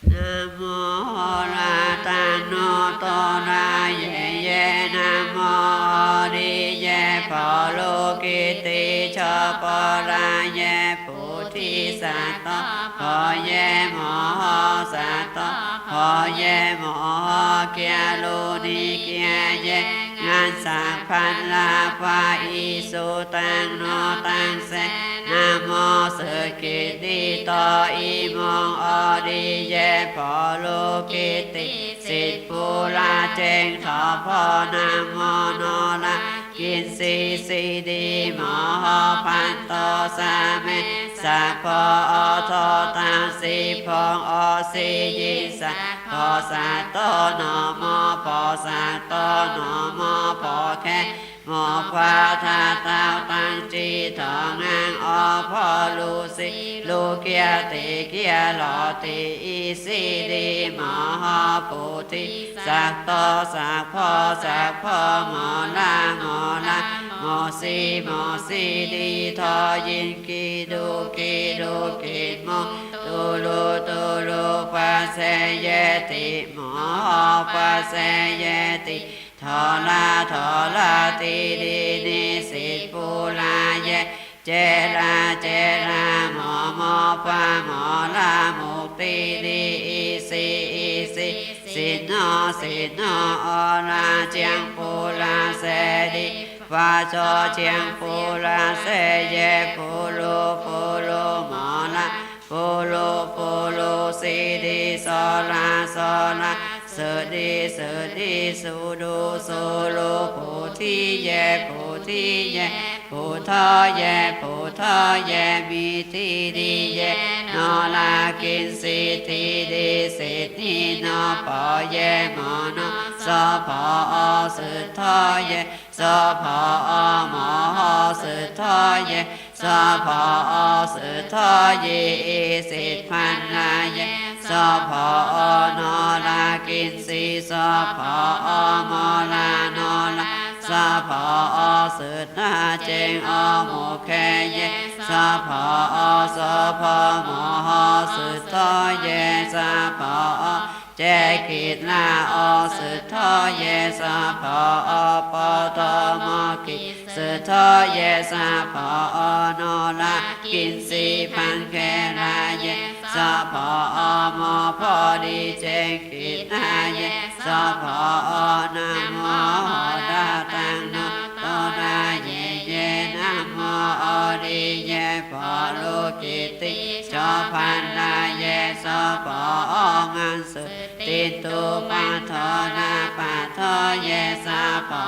นะโมราตังโนโตราเยเยนะโมริเยปะโลกิติชะปะราเยปุถิสัตตพอเยโมสัตตพอเยโมเกียโลนิเกียเยงานสักพันลาภาอิสุตังโนตังเสนะโมสกิติโตอิมงอริเยปะโลกิติสิทธิปุราเจงขอพอนะโมโนละกินสีดีมหพันโตสาเมสัพพอทอตังสีพองอสียิสะพอสัตโตนโมพอสัตโตนโมพอแค่หมอควาทาตาวตังจีทองงางอพอลูสิลูเกียติเกียหลอติอีสีดีมหาปุถิสักโตสักพอสักพอหมอลาหมอลาหมอสีดีทอยินกีดูกิโมตุลูปัสเสยติหมอปัสเสยติทอลาติดีนิสิทปุลาเยเจราหมอปาหมอลามุติดีอีสีสิโนอลาเจียงปุลาเสดิวาโจเจียงปุลาเสเยปุโลหมอลาปุโลสีดีโสลาสดีสุดูสุโลปุถิเยปุทเยมีทีดีเยนอลากินสิทีดีสิทีนอปอเยมอนอสพอสุทเยสพอหมอสุทเยสพอสุทเยสิทพันลาเยสพอนอลากินสีสพอมอลานอลาสพอสุดนาเจงอโมแคเยสพอหมอสุดทเยสพอเจกิตลาอสุดทเยสพอปตมกิสุดทเยสพอนอลากินสีพันแคลาเยสพอมพอดีเจกิตนาเยสพอนโมดาตังโนโตนาเยนะโมอริเยปะโลกิติชอพันนาเยสพงันสุติตุปัทนาปัทเยสพอ